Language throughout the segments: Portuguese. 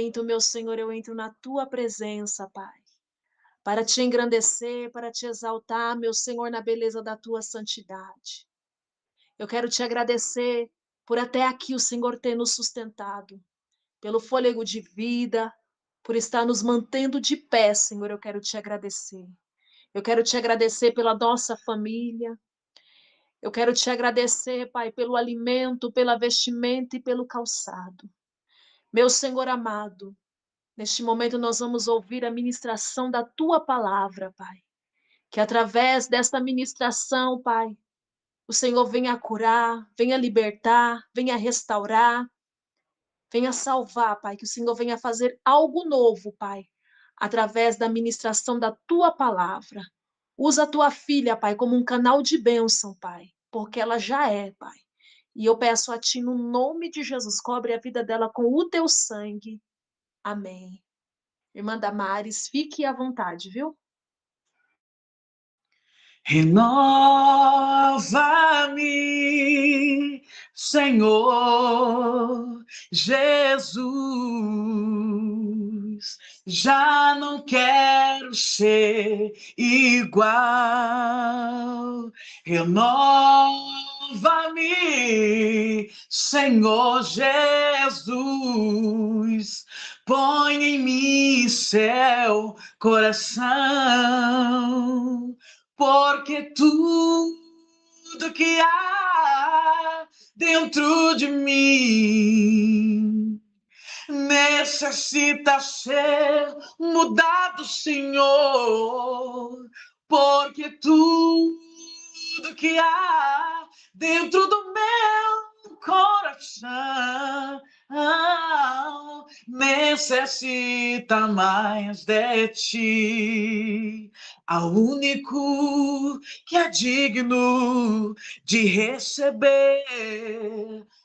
momento, meu Senhor, eu entro na tua presença, Pai, para te engrandecer, para te exaltar, meu Senhor, na beleza da tua santidade. Eu quero te agradecer por até aqui o Senhor ter nos sustentado, pelo fôlego de vida, por estar nos mantendo de pé, Senhor, eu quero te agradecer. Eu quero te agradecer pela nossa família. Eu quero te agradecer, Pai, pelo alimento, pela vestimenta e pelo calçado. Meu Senhor amado, neste momento nós vamos ouvir a ministração da tua palavra, Pai. Que através desta ministração, Pai, o Senhor venha curar, venha libertar, venha restaurar, venha salvar, Pai. Que o Senhor venha fazer algo novo, Pai, através da ministração da tua palavra. Usa a tua filha, Pai, como um canal de bênção, Pai, porque ela já é, Pai. E eu peço a Ti, no nome de Jesus, cobre a vida dela com o teu sangue. Amém. Irmã Damares, fique à vontade, viu? Renova-me, Senhor Jesus. Já não quero ser igual. Renova-me, Senhor Jesus. Põe em mim seu coração, porque tudo que há dentro de mim necessita ser mudado, Senhor, porque tudo que há dentro do meu coração necessita mais de ti, ao único que é digno de receber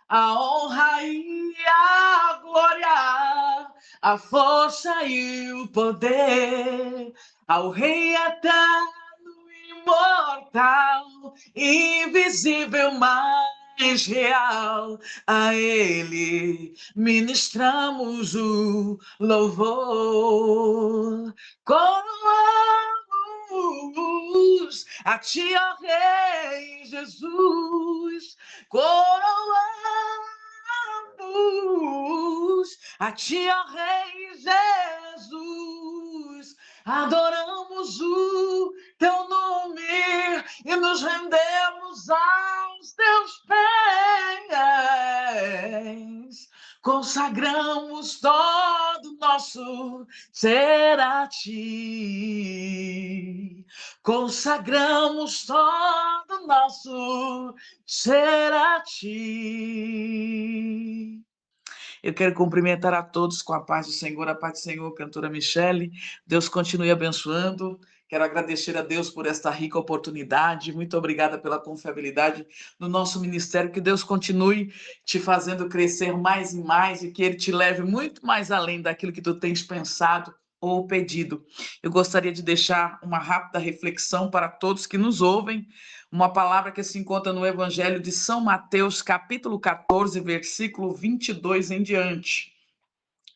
a honra e a glória, a força e o poder, ao Rei eterno, imortal, invisível, mais real. A Ele ministramos o louvor. Coroamos a Ti, ó Rei Jesus. Coroamos a Ti, ó Rei Jesus. Adoramos o Teu nome e nos rendemos aos Teus pés. Consagramos todo nosso ser a Ti. Consagramos todo nosso ser a Ti. Eu quero cumprimentar a todos com a paz do Senhor, cantora Michele. Deus continue abençoando. Quero agradecer a Deus por esta rica oportunidade. Muito obrigada pela confiabilidade no nosso ministério. Que Deus continue te fazendo crescer mais e mais e que Ele te leve muito mais além daquilo que tu tens pensado ou pedido. Eu gostaria de deixar uma rápida reflexão para todos que nos ouvem, uma palavra que se encontra no Evangelho de São Mateus, capítulo 14, versículo 22 em diante.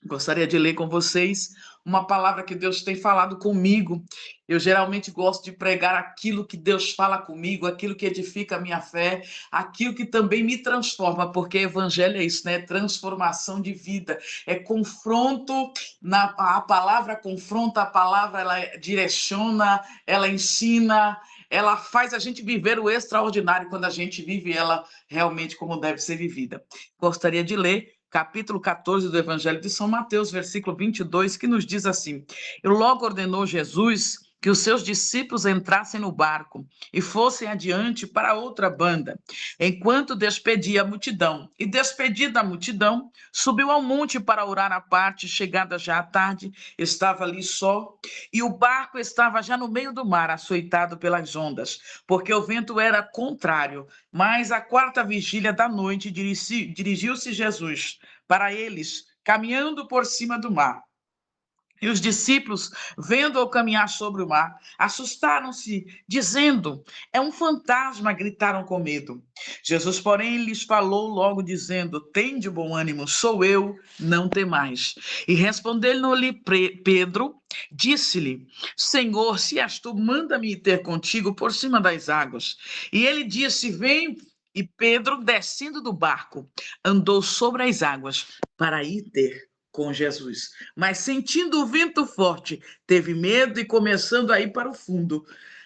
Gostaria de ler com vocês uma palavra que Deus tem falado comigo. Eu geralmente gosto de pregar aquilo que Deus fala comigo, aquilo que edifica a minha fé, aquilo que também me transforma, porque evangelho é isso, né? Transformação de vida, é confronto, a palavra confronta, a palavra ela direciona, ela ensina, ela faz a gente viver o extraordinário quando a gente vive ela realmente como deve ser vivida. Gostaria de ler capítulo 14 do Evangelho de São Mateus, versículo 22, que nos diz assim: E logo ordenou Jesus que os seus discípulos entrassem no barco e fossem adiante para outra banda, enquanto despedia a multidão. E despedida a multidão, subiu ao monte para orar à parte. Chegada já a tarde, estava ali só, e o barco estava já no meio do mar, açoitado pelas ondas, porque o vento era contrário. Mas à quarta vigília da noite dirigiu-se Jesus para eles, caminhando por cima do mar. E os discípulos, vendo-o caminhar sobre o mar, assustaram-se, dizendo: é um fantasma, gritaram com medo. Jesus, porém, lhes falou logo, dizendo: tende bom ânimo, sou eu, não temais. E respondendo-lhe Pedro, disse-lhe: Senhor, se és tu, manda-me ir ter contigo por cima das águas. E ele disse: vem. E Pedro, descendo do barco, andou sobre as águas para ir ter com Jesus. Mas sentindo o vento forte, teve medo e começando a ir para o fundo,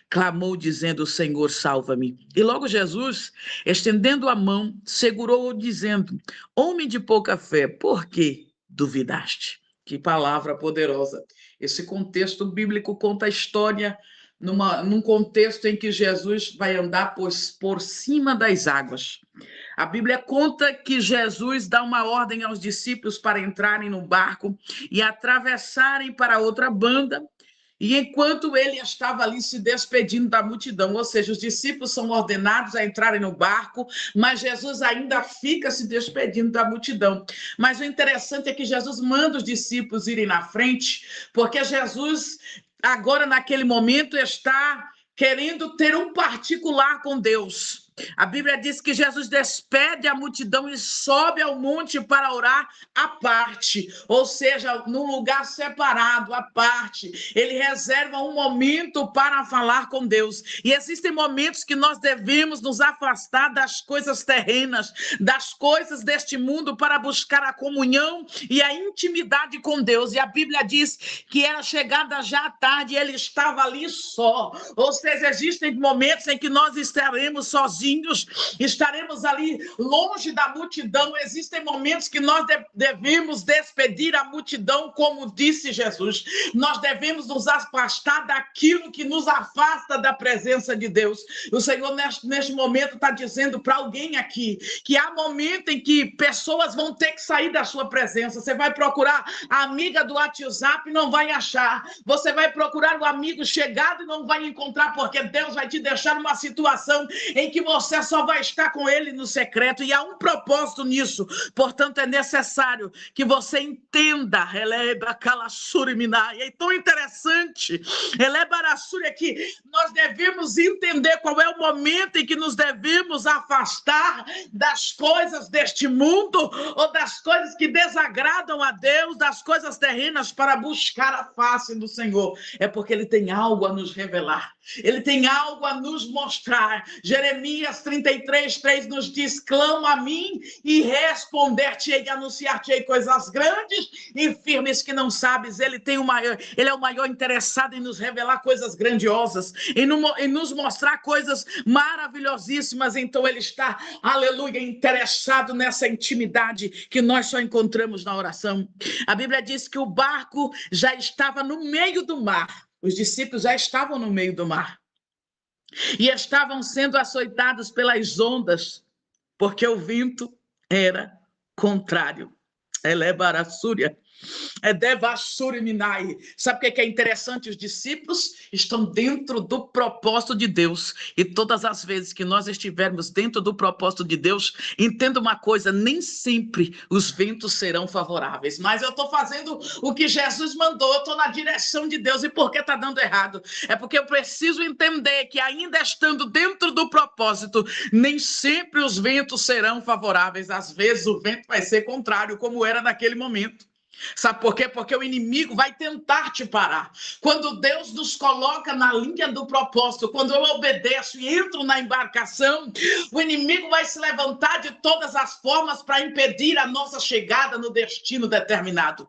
clamou dizendo: Senhor, salva-me. E logo Jesus, estendendo a mão, segurou-o dizendo: homem de pouca fé, por que duvidaste? Que palavra poderosa. Esse contexto bíblico conta a história num contexto em que Jesus vai andar por cima das águas. A Bíblia conta que Jesus dá uma ordem aos discípulos para entrarem no barco e atravessarem para outra banda, e enquanto ele estava ali se despedindo da multidão, ou seja, os discípulos são ordenados a entrarem no barco, mas Jesus ainda fica se despedindo da multidão. Mas o interessante é que Jesus manda os discípulos irem na frente, porque Jesus, agora naquele momento, está querendo ter um particular com Deus. A Bíblia diz que Jesus despede a multidão e sobe ao monte para orar à parte, ou seja, num lugar separado, à parte. Ele reserva um momento para falar com Deus. E existem momentos que nós devemos nos afastar das coisas terrenas, das coisas deste mundo, para buscar a comunhão e a intimidade com Deus. E a Bíblia diz que era chegada já à tarde e ele estava ali só. Ou seja, existem momentos em que nós estaremos sozinhos, estaremos ali longe da multidão. Existem momentos que nós devemos despedir a multidão, como disse Jesus. Nós devemos nos afastar daquilo que nos afasta da presença de Deus. O Senhor, neste momento, está dizendo para alguém aqui que há momento em que pessoas vão ter que sair da sua presença. Você vai procurar a amiga do WhatsApp e não vai achar. Você vai procurar o amigo chegado e não vai encontrar, porque Deus vai te deixar numa situação em que você só vai estar com ele no secreto, e há um propósito nisso. Portanto, é necessário que você entenda. É tão interessante que nós devemos entender qual é o momento em que nos devemos afastar das coisas deste mundo, ou das coisas que desagradam a Deus, das coisas terrenas, para buscar a face do Senhor. É porque ele tem algo a nos revelar, ele tem algo a nos mostrar. Jeremias 33:3 nos diz: clama a mim e responder-te-ei, e anunciar-te-ei coisas grandes e firmes que não sabes. Ele é o maior interessado em nos revelar coisas grandiosas, em nos mostrar coisas maravilhosíssimas. Então ele está, aleluia, interessado nessa intimidade que nós só encontramos na oração. A Bíblia diz que o barco já estava no meio do mar. Os discípulos já estavam no meio do mar e estavam sendo açoitados pelas ondas, porque o vento era contrário. Elebarassúria. Sabe o que é interessante? Os discípulos estão dentro do propósito de Deus, e todas as vezes que nós estivermos dentro do propósito de Deus, entenda uma coisa: nem sempre os ventos serão favoráveis, mas eu estou fazendo o que Jesus mandou, eu estou na direção de Deus. E por que está dando errado? É porque eu preciso entender que, ainda estando dentro do propósito, nem sempre os ventos serão favoráveis. Às vezes o vento vai ser contrário, como era naquele momento. Sabe por quê? Porque o inimigo vai tentar te parar. Quando Deus nos coloca na linha do propósito, quando eu obedeço e entro na embarcação, o inimigo vai se levantar de todas as formas para impedir a nossa chegada no destino determinado.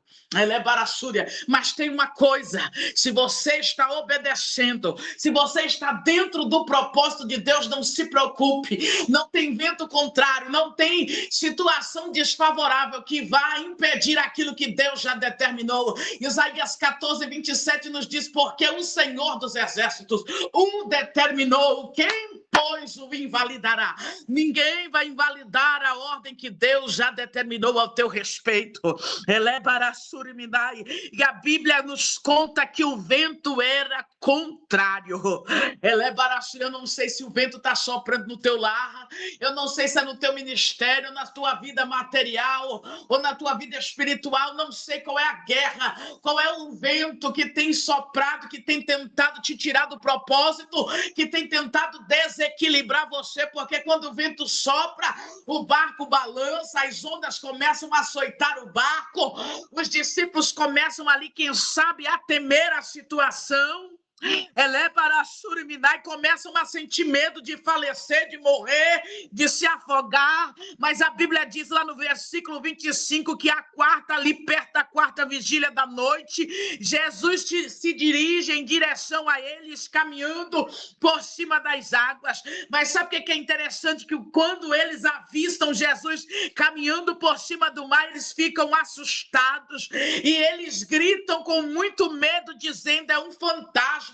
Mas tem uma coisa: se você está obedecendo, se você está dentro do propósito de Deus, não se preocupe. Não tem vento contrário, não tem situação desfavorável que vá impedir aquilo que Deus já determinou. Isaías 14:27 nos diz: porque o Senhor dos exércitos determinou quem? pois, o invalidará. Ninguém vai invalidar a ordem que Deus já determinou ao teu respeito. E a Bíblia nos conta que o vento era contrário. Eu não sei se o vento está soprando no teu lar, eu não sei se é no teu ministério, na tua vida material ou na tua vida espiritual, não sei qual é a guerra, qual é o vento que tem soprado, que tem tentado te tirar do propósito, que tem tentado desequilibrar você, porque quando o vento sopra, o barco balança, as ondas começam a açoitar o barco, os discípulos começam ali, quem sabe, a temer a situação. E começam a sentir medo de falecer, de morrer, de se afogar, mas a Bíblia diz lá no versículo 25 que ali perto da quarta vigília da noite, Jesus se dirige em direção a eles, caminhando por cima das águas. Mas sabe o que é interessante? Que quando eles avistam Jesus caminhando por cima do mar, eles ficam assustados e eles gritam com muito medo, dizendo: é um fantasma.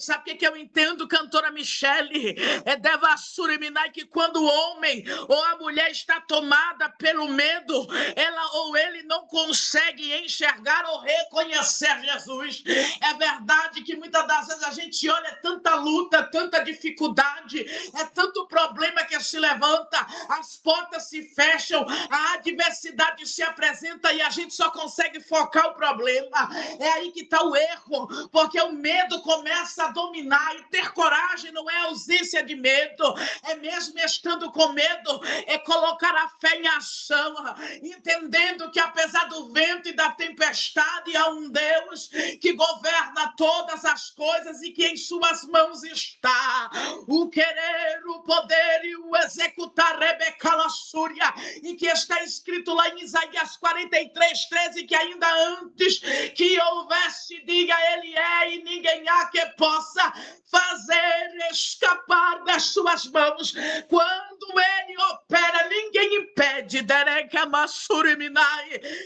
Sabe o que eu entendo, cantora Michele? É Devassureminai, que quando o homem ou a mulher está tomada pelo medo, ela ou ele não consegue enxergar ou reconhecer Jesus. É verdade que muitas das vezes a gente olha, é tanta luta, tanta dificuldade, é tanto problema que se levanta, as portas se fecham, a adversidade se apresenta e a gente só consegue focar o problema. É aí que está o erro, porque o medo começa a dominar, e ter coragem não é ausência de medo, é mesmo estando com medo, é colocar a fé em ação, entendendo que apesar do vento e da tempestade, há um Deus que governa todas as coisas e que em suas mãos está o querer, o poder e o executar, Rebeca Lassúria, e que está escrito lá em Isaías 43:13, que ainda antes que houvesse, diga ele é, e ninguém há que possa fazer escapar das suas mãos. Quando ele opera, ninguém impede.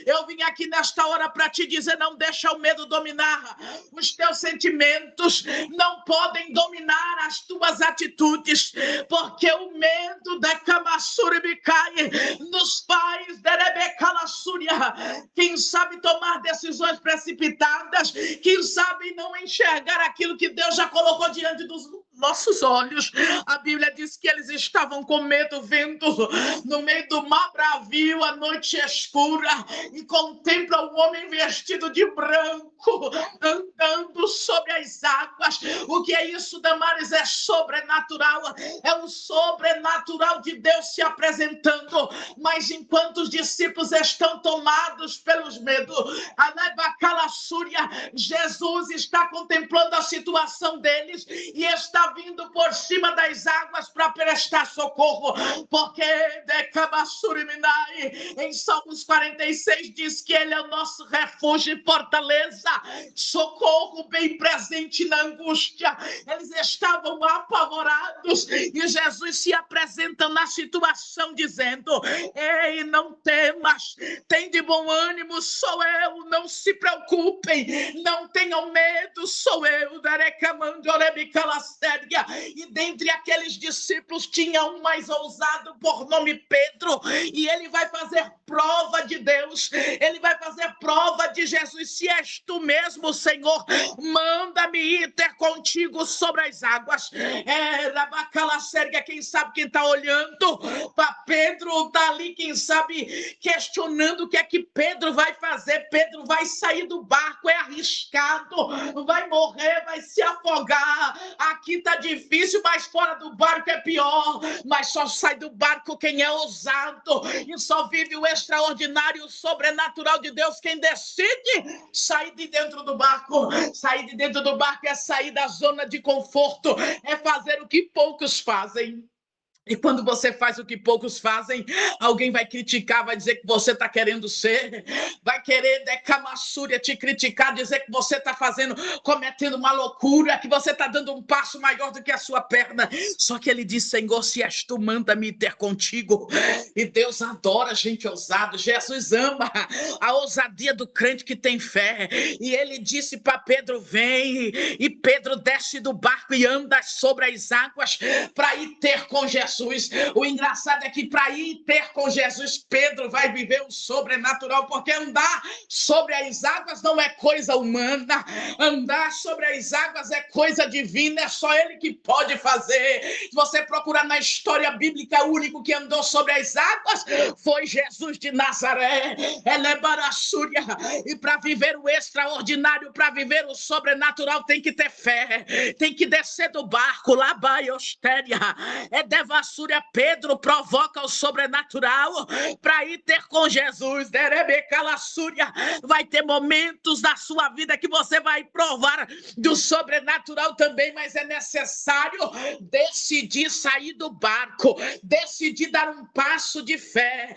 Eu vim aqui nesta hora para te dizer: não deixa o medo dominar os teus sentimentos, não podem dominar as tuas atitudes, porque o medo da Kamasuribicai nos faz, quem sabe, tomar decisões precipitadas, quem sabe não enxergar aquilo que Deus já colocou diante dos nossos olhos. A Bíblia diz que eles estavam com medo, vendo no meio do mar bravio, a noite escura, e contemplam um homem vestido de branco, andando sobre as águas. O que é isso, Damares? É sobrenatural, é o sobrenatural de Deus se apresentando. Mas enquanto os discípulos estão tomados pelos medos, Jesus está contemplando a situação deles e está vindo por cima das águas para prestar socorro, porque em Salmos 46 diz que ele é o nosso refúgio e fortaleza, socorro bem presente na angústia. Eles estavam apavorados e Jesus se apresenta na situação dizendo: ei, não temas, tem de bom ânimo, sou eu, não se preocupem, não tenham medo, sou eu. E dentre aqueles discípulos tinha um mais ousado por nome Pedro, e ele vai fazer prova de Deus, ele vai fazer prova de Jesus. Se és tu mesmo, Senhor, manda-me ir ter contigo sobre as águas. Quem sabe quem está olhando para Pedro está ali, quem sabe questionando o que é que Pedro vai fazer. Pedro vai sair do barco, é arriscado, vai morrer, vai se afogar. Aqui está difícil, mas fora do barco é pior. Mas só sai do barco quem é ousado, e só vive o extraordinário, o sobrenatural de Deus quem decide sair de dentro do barco. Sair de dentro do barco é sair da zona de conforto, é fazer o que poucos fazem. E quando você faz o que poucos fazem, alguém vai criticar, vai dizer que você está querendo ser, vai querer decamassúria, te criticar, dizer que você está cometendo uma loucura, que você está dando um passo maior do que a sua perna. Só que ele diz: Senhor, se és tu, manda-me ter contigo. E Deus adora gente ousada. Jesus ama a ousadia do crente que tem fé. E ele disse para Pedro: vem. E Pedro desce do barco e anda sobre as águas para ir ter com Jesus. O engraçado é que para ir ter com Jesus, Pedro vai viver o sobrenatural, porque andar sobre as águas não é coisa humana, andar sobre as águas é coisa divina, é só ele que pode fazer. Se você procurar na história bíblica, o único que andou sobre as águas foi Jesus de Nazaré. E para viver o extraordinário, para viver o sobrenatural, tem que ter fé, tem que descer do barco, lá vai Ostéria, Devassúria. Pedro provoca o sobrenatural para ir ter com Jesus. Vai ter momentos da sua vida que você vai provar do sobrenatural também, mas é necessário decidir sair do barco, decidir dar um passo de fé.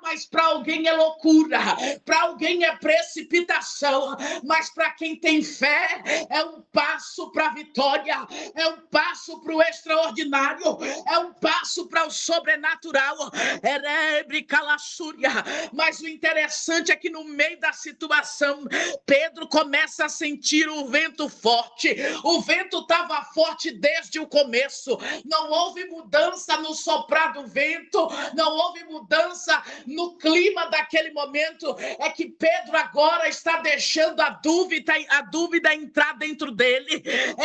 Mas para alguém é loucura, para alguém é precipitação, mas para quem tem fé é um passo para a vitória, é um passo para o extraordinário, é um passo para o sobrenatural. Mas o interessante é que no meio da situação, Pedro começa a sentir o vento forte. O vento estava forte desde o começo. Não houve mudança no soprar do vento, não houve mudança no clima daquele momento. É que Pedro agora está deixando a dúvida entrar dentro dele.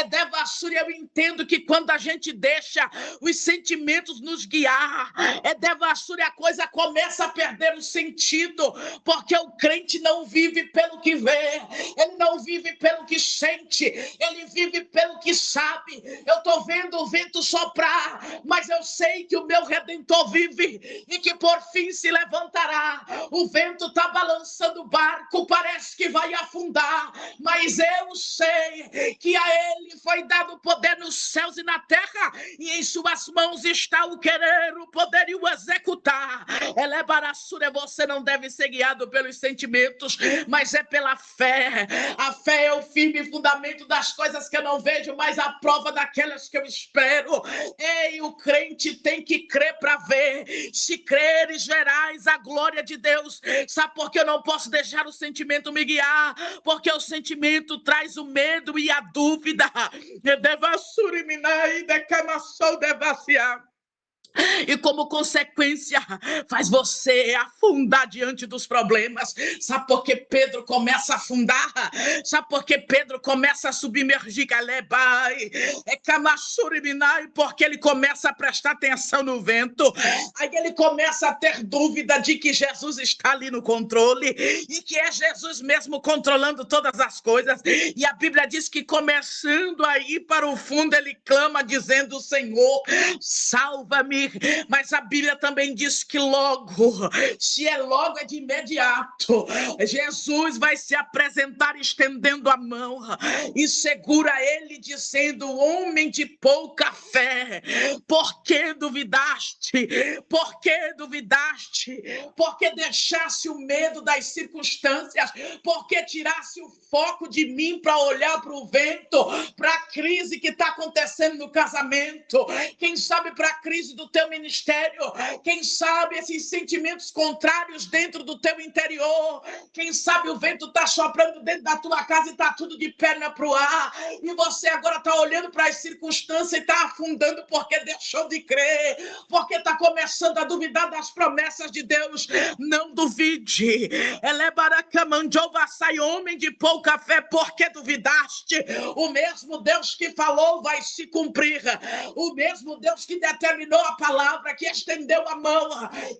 Devassúria, eu entendo que quando a gente deixa os sentimentos nos guiar, Devassúria, a coisa começa a perder o sentido, porque o crente não vive pelo que vê, ele não vive pelo que sente, ele vive pelo que sabe. Eu estou vendo o vento soprar, mas eu sei que o meu Redentor vive e que por fim se levantará. O vento está balançando o barco, parece que vai afundar, mas eu sei que a ele foi dado poder nos céus e na terra, e em suas mãos está o querer, o poder e o executar. Você não deve ser guiado pelos sentimentos, mas é pela fé. A fé é o firme fundamento das coisas que eu não vejo, mas a prova daquelas que eu espero. Ei, o crente tem que crer para ver. Se creres, verás a glória de Deus. Sabe por que eu não posso deixar o sentimento me guiar? Porque o sentimento traz o medo e a dúvida. E como consequência, faz você afundar diante dos problemas. Sabe por que Pedro começa a afundar? Sabe por que Pedro começa a submergir? Porque ele começa a prestar atenção no vento. Aí ele começa a ter dúvida de que Jesus está ali no controle e que é Jesus mesmo controlando todas as coisas. E a Bíblia diz que começando a ir para o fundo, ele clama dizendo: Senhor, salva-me. Mas a Bíblia também diz que logo, se é logo, é de imediato, Jesus vai se apresentar estendendo a mão e segura ele dizendo: homem de pouca fé, por que duvidaste? Por que duvidaste? Por que deixasse o medo das circunstâncias? Por que tirasse o foco de mim para olhar para o vento, para a crise que está acontecendo no casamento? Quem sabe para a crise do teu ministério? Quem sabe esses sentimentos contrários dentro do teu interior? Quem sabe o vento está soprando dentro da tua casa e está tudo de perna para o ar, e você agora está olhando para as circunstâncias e está afundando porque deixou de crer, porque está começando a duvidar das promessas de Deus. Não duvide. Sai, homem de pouca fé, porque duvidaste? O mesmo Deus que falou vai se cumprir. O mesmo Deus que determinou a palavra, que estendeu a mão,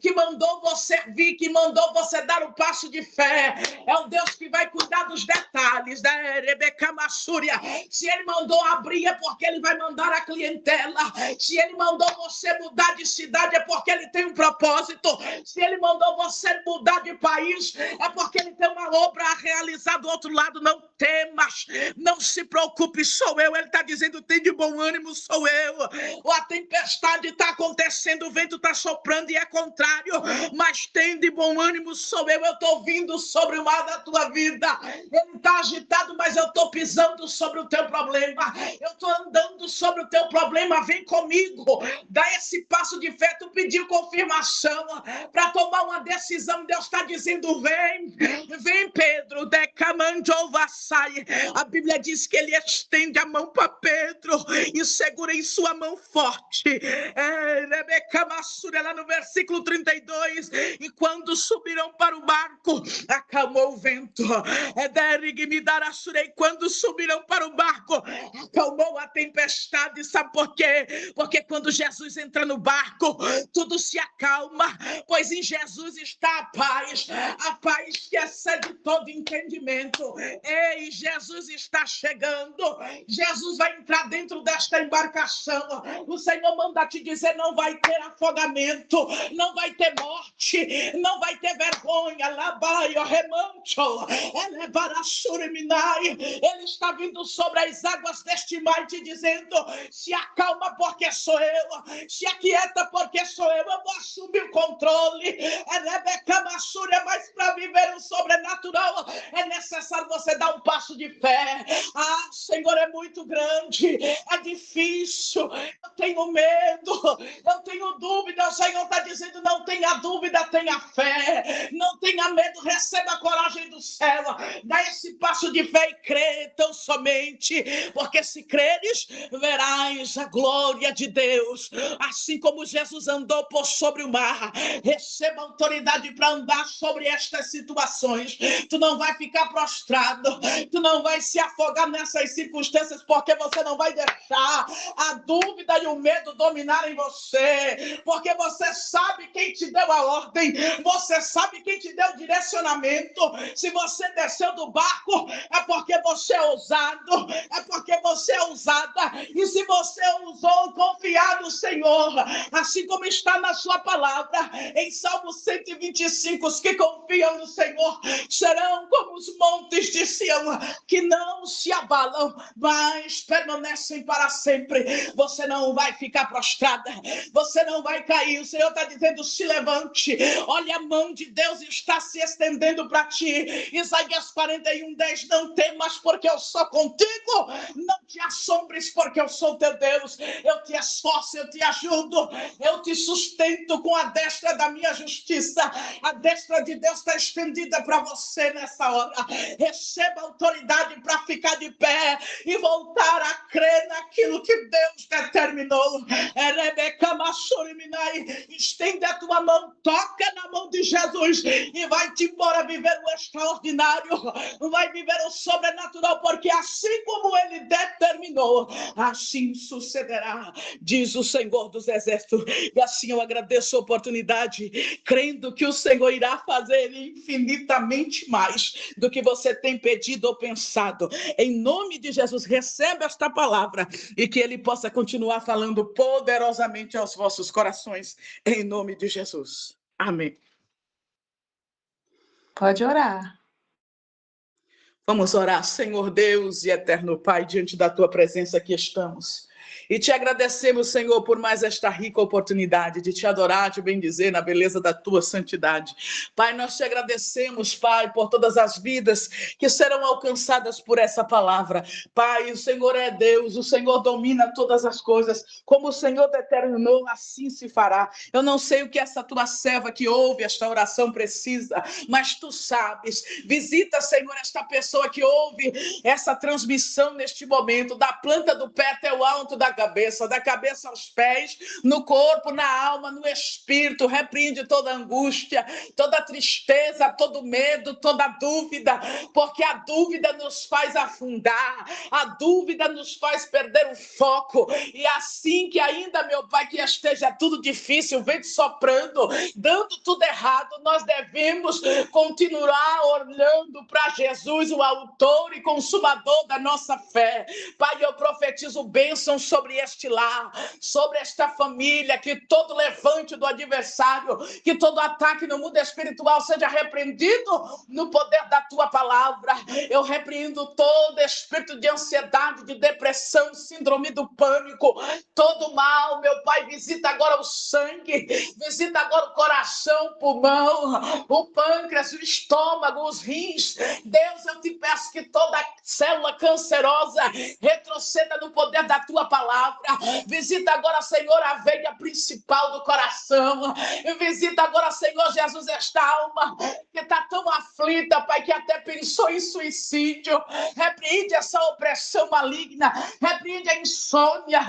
que mandou você vir, que mandou você dar o passo de fé, é o Deus que vai cuidar dos detalhes, né? Rebeca Massúria. Se ele mandou abrir, é porque ele vai mandar a clientela. Se ele mandou você mudar de cidade, é porque ele tem um propósito. Se ele mandou você mudar de país, é porque ele tem uma obra a realizar do outro lado. Não temas, não se preocupe, sou eu. Ele está dizendo: tem de bom ânimo, sou eu. Ou a tempestade está com acontecendo, o vento está soprando e é contrário, mas tem de bom ânimo, sou eu estou vindo sobre o mar da tua vida. Ele está agitado, mas eu estou pisando sobre o teu problema, eu estou andando sobre o teu problema. Vem comigo, dá esse passo de fé. Tu pediu confirmação para tomar uma decisão, Deus está dizendo: vem, vem Pedro, decamanjovassai. A Bíblia diz que ele estende a mão para Pedro e segura em sua mão forte. Lá no versículo 32, e quando subiram para o barco, acalmou o vento. E quando subiram para o barco, acalmou a tempestade. Sabe por quê? Porque quando Jesus entra no barco, tudo se acalma, pois em Jesus está a paz que excede todo entendimento. Ei, Jesus está chegando, Jesus vai entrar dentro desta embarcação. O Senhor manda te dizer: não vai ter afogamento, não vai ter morte, não vai ter vergonha. Ele está vindo sobre as águas deste mar te dizendo: se acalma porque sou eu, se aquieta porque sou eu vou assumir o controle. Mas para viver o sobrenatural é necessário você dar um passo de fé. Senhor, é muito grande, é difícil, eu tenho medo, eu tenho dúvida. O Senhor está dizendo: não tenha dúvida, tenha fé, não tenha medo, receba a coragem do céu, dá esse passo de fé e crê tão somente, porque se creres, verás a glória de Deus. Assim como Jesus andou por sobre o mar, receba autoridade para andar sobre estas situações. Tu não vai ficar prostrado, tu não vai se afogar nessas circunstâncias, porque você não vai deixar a dúvida e o medo dominar em você, porque você sabe quem te deu a ordem, você sabe quem te deu o direcionamento. Se você desceu do barco, é porque você é ousado, é porque você é ousada, e se você ousou confiar no Senhor, assim como está na sua palavra, em Salmo 125, os que confiam no Senhor serão como os montes de Sião, que não se abalam, mas permanecem para sempre. Você não vai ficar prostrada, você não vai cair. O Senhor está dizendo: se levante, olha, a mão de Deus está se estendendo para ti. Isaías 41:10, não temas porque eu sou contigo, não te assombres porque eu sou teu Deus, eu te esforço, eu te ajudo, eu te sustento com a destra da minha justiça. A destra de Deus está estendida para você nessa hora. Receba autoridade para ficar de pé e voltar a crer naquilo que Deus determinou. Estende a tua mão, toca na mão de Jesus e vai-te embora viver o extraordinário, vai viver o sobrenatural, porque assim como ele determinou, assim sucederá, diz o Senhor dos Exércitos. E assim eu agradeço a oportunidade, crendo que o Senhor irá fazer infinitamente mais do que você tem pedido ou pensado. Em nome de Jesus, recebe esta palavra e que ele possa continuar falando poderosamente aos vossos corações, em nome de Jesus. Amém. Pode orar. Vamos orar. Senhor Deus e eterno Pai, diante da tua presença aqui estamos. E te agradecemos, Senhor, por mais esta rica oportunidade de te adorar, te bendizer na beleza da tua santidade. Pai, nós te agradecemos, Pai, por todas as vidas que serão alcançadas por essa palavra. Pai, o Senhor é Deus, o Senhor domina todas as coisas. Como o Senhor determinou, assim se fará. Eu não sei o que essa tua serva que ouve esta oração precisa, mas tu sabes. Visita, Senhor, esta pessoa que ouve essa transmissão neste momento, da planta do pé até o alto da cabeça aos pés, no corpo, na alma, no espírito. Repreende toda angústia, toda tristeza, todo medo, toda dúvida, porque a dúvida nos faz afundar, a dúvida nos faz perder o foco, e assim que ainda, meu Pai, que esteja tudo difícil, vento soprando, dando tudo errado, nós devemos continuar olhando para Jesus, o autor e consumador da nossa fé. Pai, eu profetizo bênção sobre sobre este lar, sobre esta família, que todo levante do adversário, que todo ataque no mundo espiritual seja repreendido no poder da tua palavra. Eu repreendo todo espírito de ansiedade, de depressão, síndrome do pânico, todo mal, meu Pai, visita agora o sangue, visita agora o coração, o pulmão, o pâncreas, o estômago, os rins. Deus, eu te peço que toda célula cancerosa retroceda no poder da tua palavra. Visita agora, Senhor, a veia principal do coração. Visita agora, Senhor Jesus, esta alma que está tão aflita, Pai, que até pensou em suicídio. Repreende essa opressão maligna, repreende a insônia.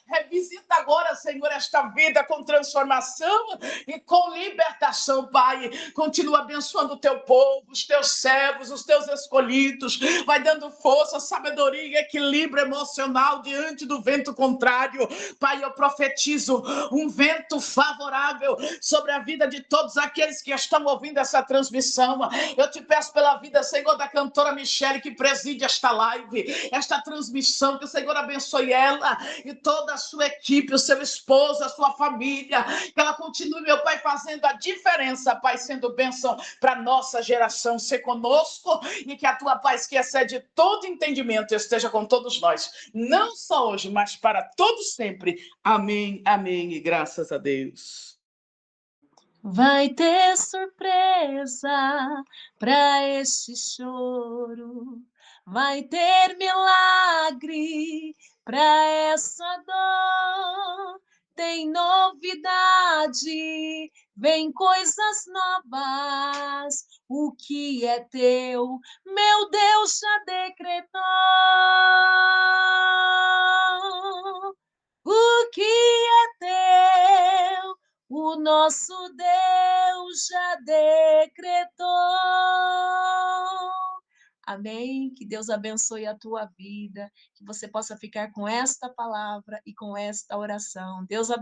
Revisita agora, Senhor, esta vida com transformação e com libertação, Pai. Continua abençoando o teu povo, os teus servos, os teus escolhidos. Vai dando força, sabedoria e equilíbrio emocional diante do vento contrário. Pai, eu profetizo um vento favorável sobre a vida de todos aqueles que estão ouvindo essa transmissão. Eu te peço pela vida, Senhor, da cantora Michele, que preside esta live, esta transmissão, que o Senhor abençoe ela e toda a sua equipe, o seu esposo, a sua família, que ela continue, meu Pai, fazendo a diferença, Pai, sendo bênção para a nossa geração. Ser conosco e que a tua paz, que excede todo entendimento, esteja com todos nós, não só hoje, mas para todos sempre. Amém, amém e graças a Deus. Vai ter surpresa para este choro, vai ter milagre para essa dor. Tem novidade, vem coisas novas. O que é teu, meu Deus já decretou. O que é teu, o nosso Deus já decretou. Amém? Que Deus abençoe a tua vida, que você possa ficar com esta palavra e com esta oração. Deus abençoe.